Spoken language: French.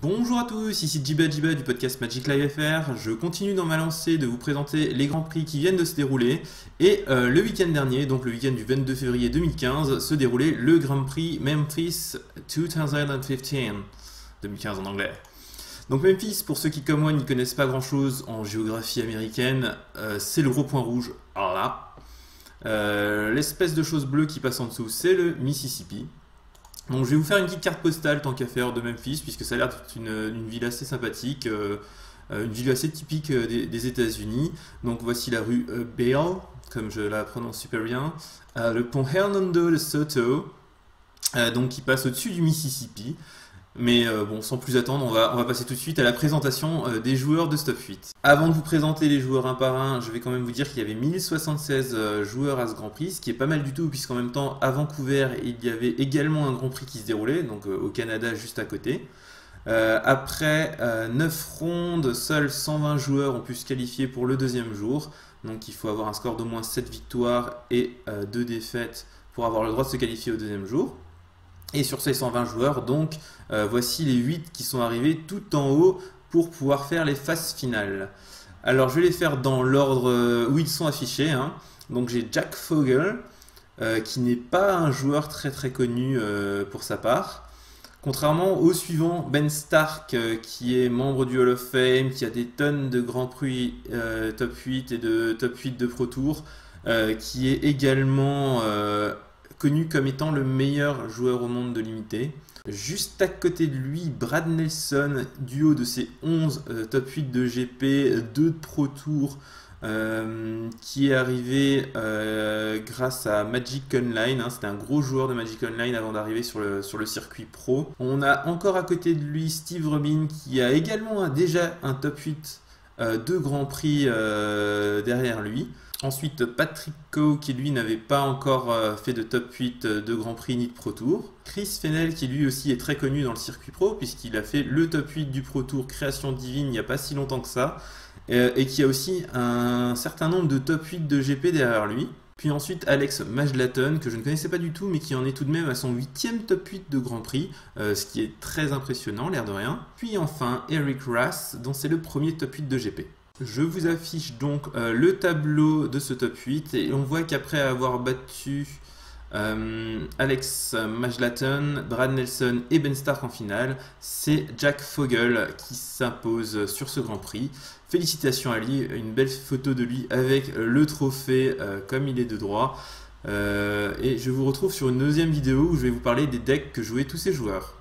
Bonjour à tous, ici Jiba Jiba du podcast Magic Live FR. Je continue dans ma lancée de vous présenter les grands prix qui viennent de se dérouler. Et le week-end dernier, donc le week-end du 22 février 2015, se déroulait le Grand Prix Memphis 2015. 2015 en anglais. Donc Memphis, pour ceux qui comme moi n'y connaissent pas grand-chose en géographie américaine, c'est le gros point rouge. Alors là, l'espèce de chose bleue qui passe en dessous, c'est le Mississippi. Donc je vais vous faire une petite carte postale tant qu'à faire de Memphis, puisque ça a l'air d'être une ville assez sympathique, une ville assez typique des États-Unis. Donc voici la rue Beale, comme je la prononce super bien, le pont Hernando de Soto, donc qui passe au-dessus du Mississippi. Mais bon, sans plus attendre, on va passer tout de suite à la présentation des joueurs de Stop 8. Avant de vous présenter les joueurs un par un, je vais quand même vous dire qu'il y avait 1076 joueurs à ce Grand Prix, ce qui est pas mal du tout, puisqu'en même temps, à Vancouver, il y avait également un Grand Prix qui se déroulait, donc au Canada juste à côté. Après 9 rondes, seuls 120 joueurs ont pu se qualifier pour le deuxième jour. Donc il faut avoir un score d'au moins 7 victoires et 2 défaites pour avoir le droit de se qualifier au deuxième jour. Et sur ces 120 joueurs, donc, voici les 8 qui sont arrivés tout en haut pour pouvoir faire les phases finales. Alors, je vais les faire dans l'ordre où ils sont affichés. Hein. Donc, j'ai Jack Fogle, qui n'est pas un joueur très connu pour sa part. Contrairement au suivant, Ben Stark, qui est membre du Hall of Fame, qui a des tonnes de Grands Prix top 8 et de top 8 de Pro Tour, qui est également connu comme étant le meilleur joueur au monde de l'imité. Juste à côté de lui, Brad Nelson, du haut de ses 11 top 8 de GP, 2 de Pro Tour, qui est arrivé grâce à Magic Online. Hein. C'était un gros joueur de Magic Online avant d'arriver sur le circuit pro. On a encore à côté de lui Steve Rubin, qui a également déjà un top 8 de Grand Prix derrière lui. Ensuite, Patrick Coe, qui lui n'avait pas encore fait de top 8 de Grand Prix ni de Pro Tour. Chris Fennell, qui lui aussi est très connu dans le circuit pro, puisqu'il a fait le top 8 du Pro Tour Création Divine il n'y a pas si longtemps que ça, et qui a aussi un certain nombre de top 8 de GP derrière lui. Puis ensuite, Alex Majlaton, que je ne connaissais pas du tout, mais qui en est tout de même à son 8e top 8 de Grand Prix, ce qui est très impressionnant, l'air de rien. Puis enfin, Eric Rass, dont c'est le premier top 8 de GP. Je vous affiche donc le tableau de ce top 8 et on voit qu'après avoir battu Alex Majlaton, Brad Nelson et Ben Stark en finale, c'est Jack Fogle qui s'impose sur ce Grand Prix. Félicitations à lui, une belle photo de lui avec le trophée comme il est de droit. Et je vous retrouve sur une deuxième vidéo où je vais vous parler des decks que jouaient tous ces joueurs.